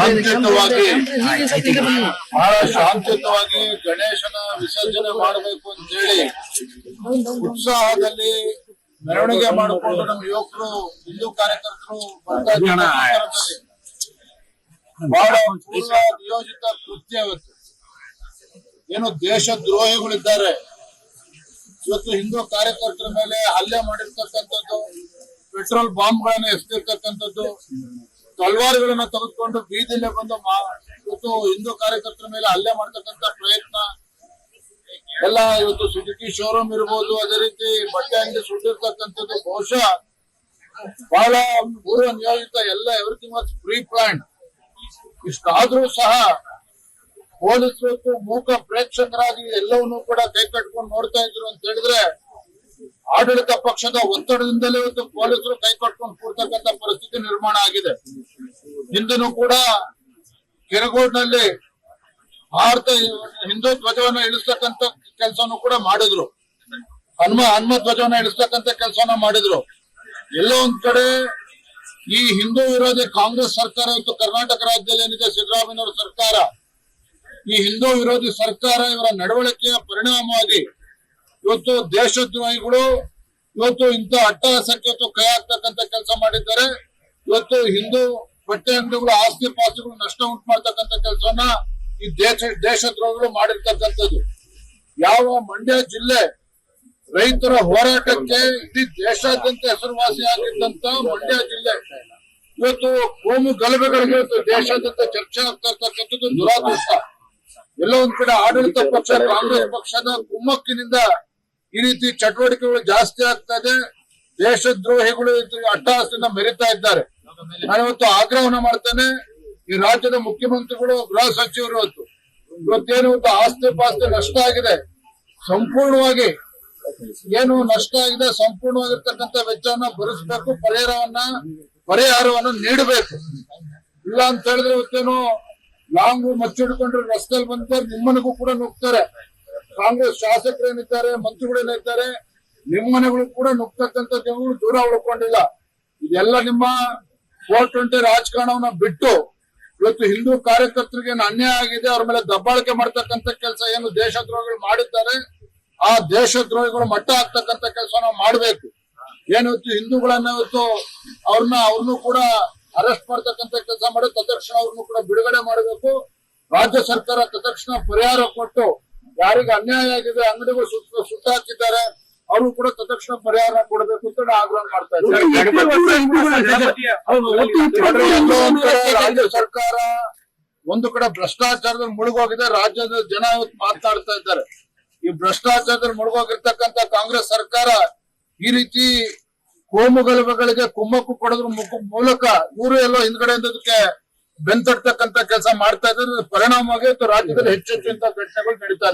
ಶಾಂತಿಯುತವಾಗಿ ಬಹಳ ಶಾಂತಿಯುತವಾಗಿ ಗಣೇಶನ ವಿಸರ್ಜನೆ ಮಾಡಬೇಕು ಅಂತ ಹೇಳಿ ಉತ್ಸಾಹದಲ್ಲಿ ಮೆರವಣಿಗೆ ಮಾಡಿಕೊಂಡು ನಮ್ಮ ಯುವಕರು ಹಿಂದೂ ಕಾರ್ಯಕರ್ತರು ಬರ್ತಾ ಇದ್ದಾರೆ. ಬಹಳ ಪೂರ್ವ ನಿಯೋಜಿತ ಕೃತ್ಯ ಇವತ್ತು. ಏನು ದೇಶ ದ್ರೋಹಿಗಳಿದ್ದಾರೆ ಇವತ್ತು ಹಿಂದೂ ಕಾರ್ಯಕರ್ತರ ಮೇಲೆ ಹಲ್ಲೆ ಮಾಡಿರ್ತಕ್ಕಂಥದ್ದು, ಪೆಟ್ರೋಲ್ ಬಾಂಬ್ಗಳನ್ನ ಎಸೆದಿರ್ತಕ್ಕಂಥದ್ದು, ತಲವಾರುಗಳನ್ನ ತೆಗೆದುಕೊಂಡು ಬೀದಿಲ್ಲೇ ಬಂದು ಇವತ್ತು ಹಿಂದೂ ಕಾರ್ಯಕರ್ತರ ಮೇಲೆ ಹಲ್ಲೆ ಮಾಡ್ತಕ್ಕಂಥ ಪ್ರಯತ್ನ ಎಲ್ಲ ಇವತ್ತು ಸುಜುಕಿ ಶೋರೂಮ್ ಇರ್ಬೋದು, ಅದೇ ರೀತಿ ಬಟ್ಟೆ ಅಂಗಡಿ ಸುಟ್ಟಿರ್ತಕ್ಕಂಥದ್ದು ಬಹುಶಃ ಬಹಳ ಪೂರ್ವ ನಿಯೋಜಿತ ಎಲ್ಲ ಎವ್ರಿಥಿಂಗ್ ವಾಸ್ ಪ್ರೀ ಪ್ಲಾನ್ಡ್. ಇಷ್ಟಾದ್ರೂ ಸಹ ಪೊಲೀಸರು ಮೂಕ ಪ್ರೇಕ್ಷಕರಾಗಿ ಎಲ್ಲವನ್ನೂ ಕೂಡ ಕೈ ಕಟ್ಕೊಂಡು ನೋಡ್ತಾ ಇದ್ರು ಅಂತ ಹೇಳಿದ್ರೆ ಆಡಳಿತ ಪಕ್ಷದ ಒತ್ತಡದಿಂದಲೇ ಇವತ್ತು ಪೊಲೀಸರು ಕೈ ಕಟ್ಕೊಂಡು ಕೂರ್ತಕ್ಕಂಥ ಪರಿಸ್ಥಿತಿ ನಿರ್ಮಾಣ ಆಗಿದೆ. ಹಿಂದೂ ಕೂಡ ಕೆರಗೋಡ್ನಲ್ಲಿ ಭಾರತ ಹಿಂದೂ ಧ್ವಜವನ್ನ ಇಳಿಸ್ತಕ್ಕಂಥ ಕೆಲಸವನ್ನು ಕೂಡ ಮಾಡಿದ್ರು, ಹನುಮ ಧ್ವಜವನ್ನ ಇಳಿಸ್ತಕ್ಕಂಥ ಕೆಲಸವನ್ನ ಮಾಡಿದ್ರು. ಎಲ್ಲೋ ಒಂದ್ ಕಡೆ ಈ ಹಿಂದೂ ವಿರೋಧಿ ಕಾಂಗ್ರೆಸ್ ಸರ್ಕಾರ ಇವತ್ತು ಕರ್ನಾಟಕ ರಾಜ್ಯದಲ್ಲಿ ಏನಿದೆ ಸಿದ್ದರಾಮಯ್ಯನವರ ಸರ್ಕಾರ, ಈ ಹಿಂದೂ ವಿರೋಧಿ ಸರ್ಕಾರ ಇವರ ನಡವಳಿಕೆಯ ಪರಿಣಾಮವಾಗಿ ಇವತ್ತು ದೇಶದ್ರೋಹಿಗಳು ಇವತ್ತು ಇಂಥ ಅಟ್ಟಹಾಸಕ್ಕೆ ಕೈ ಹಾಕ್ತಕ್ಕಂಥ ಕೆಲಸ ಮಾಡಿದ್ದಾರೆ. ಇವತ್ತು ಹಿಂದೂ ಬಟ್ಟೆ ಅಂಗಡಿಗಳು ಆಸ್ತಿ ಪಾಸ್ತಿಗಳು ನಷ್ಟ ಉಂಟು ಮಾಡ್ತಕ್ಕಂಥ ಕೆಲಸವನ್ನ ಈ ದೇಶದ್ರೋಹಿಗಳು ಮಾಡಿರ್ತಕ್ಕಂಥದ್ದು. ಯಾವ ಮಂಡ್ಯ ಜಿಲ್ಲೆ ರೈತರ ಹೋರಾಟಕ್ಕೆ ಇಡೀ ದೇಶಾದ್ಯಂತ ಹೆಸರುವಾಸಿಯಾಗಿದ್ದಂತ ಮಂಡ್ಯ ಜಿಲ್ಲೆ ಇವತ್ತು ಕೋಮು ಗಲಭೆಗಳಿಗೆ ದೇಶಾದ್ಯಂತ ಚರ್ಚೆ ಆಗ್ತಾ ಇರ್ತಕ್ಕಂಥದ್ದು ದುರಾದೃಷ್ಟ. ಎಲ್ಲೋ ಒಂದ್ ಕಡೆ ಆಡಳಿತ ಪಕ್ಷ ಕಾಂಗ್ರೆಸ್ ಪಕ್ಷದ ಕುಮ್ಮಕ್ಕಿನಿಂದ ಈ ರೀತಿ ಚಟುವಟಿಕೆಗಳು ಜಾಸ್ತಿ ಆಗ್ತಾ ಇದೆ. ದೇಶದ್ರೋಹಿಗಳು ಅಟ್ಟಹಾಸದಿಂದ ಮೆರಿತಾ ಇದ್ದಾರೆ. ನಾನಿವತ್ತು ಆಗ್ರಹವನ್ನ ಮಾಡ್ತೇನೆ, ಈ ರಾಜ್ಯದ ಮುಖ್ಯಮಂತ್ರಿಗಳು, ಗೃಹ ಸಚಿವರು ಇವತ್ತೇನು ಆಸ್ತಿ ಪಾಸ್ತಿ ನಷ್ಟ ಆಗಿದೆ, ಸಂಪೂರ್ಣವಾಗಿ ಏನು ನಷ್ಟ ಆಗಿದೆ ಸಂಪೂರ್ಣವಾಗಿರ್ತಕ್ಕಂಥ ವೆಚ್ಚವನ್ನ ಭರಿಸಬೇಕು, ಪರಿಹಾರವನ್ನ ನೀಡಬೇಕು. ಇಲ್ಲ ಅಂತ ಹೇಳಿದ್ರೆ ಇವತ್ತೇನು ಲಾಂಗು ಮಚ್ಚಿಡ್ಕೊಂಡ್ರೆ ರಸ್ತೆಯಲ್ಲಿ ಬಂದಿದ್ದಾರೆ, ನಿಮ್ಮನಿಗೂ ಕೂಡ ನುಗ್ತಾರೆ. ಕಾಂಗ್ರೆಸ್ ಶಾಸಕರು ಏನಿದ್ದಾರೆ, ಮಂತ್ರಿಗಳೇನಿದ್ದಾರೆ, ನಿಮ್ಮ ಮನೆಗಳು ಕೂಡ ನುಗ್ತಕ್ಕಂಥ ಜನಗಳು ದೂರ ಉಳ್ಕೊಂಡಿಲ್ಲ. ಇದೆಲ್ಲ ನಿಮ್ಮ 420 ರಾಜಕಾರಣವನ್ನ ಬಿಟ್ಟು ಇವತ್ತು ಹಿಂದೂ ಕಾರ್ಯಕರ್ತರಿಗೆ ಅನ್ಯಾಯ ಆಗಿದೆ, ಅವ್ರ ಮೇಲೆ ದಬ್ಬಾಳಿಕೆ ಮಾಡ್ತಕ್ಕಂಥ ಕೆಲಸ ಏನು ದೇಶದ್ರೋಹಿಗಳು ಮಾಡಿದ್ದಾರೆ, ಆ ದೇಶದ್ರೋಹಿಗಳು ಮಟ್ಟ ಹಾಕ್ತಕ್ಕಂಥ ಕೆಲಸ ನಾವು ಮಾಡ್ಬೇಕು. ಏನಿವತ್ತು ಹಿಂದೂಗಳನ್ನ ಇವತ್ತು ಅವ್ರನ್ನು ಕೂಡ ಅರೆಸ್ಟ್ ಮಾಡ್ತಕ್ಕಂಥ ಕೆಲಸ ಮಾಡಿ ತತ್ಕ್ಷಣ ಅವ್ರನ್ನು ಕೂಡ ಬಿಡುಗಡೆ ಮಾಡಬೇಕು. ರಾಜ್ಯ ಸರ್ಕಾರ ತತ್ಕ್ಷಣ ಪರಿಹಾರ ಕೊಟ್ಟು ಯಾರಿಗೆ ಅನ್ಯಾಯ ಆಗಿದೆ, ಅಂಗಡಿಗಳು ಸುಟ್ಟಾಕಿದ್ದಾರೆ, ಅವರು ಕೂಡ ತತ್ಕ್ಷಣ ಪರಿಹಾರ ಕೊಡಬೇಕು ಅಂತ ಆಗ್ರಹ ಮಾಡ್ತಾ ಇದ್ದಾರೆ. ರಾಜ್ಯ ಸರ್ಕಾರ ಒಂದು ಕಡೆ ಭ್ರಷ್ಟಾಚಾರದಲ್ಲಿ ಮುಳುಗೋಗಿದೆ, ರಾಜ್ಯದ ಜನ ಇವತ್ತು ಮಾತನಾಡ್ತಾ ಇದ್ದಾರೆ. ಈ ಭ್ರಷ್ಟಾಚಾರದಲ್ಲಿ ಮುಳುಗೋಗಿರ್ತಕ್ಕಂಥ ಕಾಂಗ್ರೆಸ್ ಸರ್ಕಾರ ಈ ರೀತಿ ಕೋಮು ಗಲಭೆಗಳಿಗೆ ಕುಮ್ಮಕ್ಕು ಕೊಡೋದ್ರ ಮೂಲಕ ಇವರು ಎಲ್ಲೋ ಹಿಂದ್ಗಡೆಯಿಂದಕ್ಕೆ ಬೆಂತಡ್ತಕ್ಕಂಥ ಕೆಲಸ ಮಾಡ್ತಾ ಇದ್ದಾರೆ. ಪರಿಣಾಮವಾಗಿ ರಾಜ್ಯದಲ್ಲಿ ಹೆಚ್ಚು ಘಟನೆಗಳು ನಡೀತಾ ಇದೆ.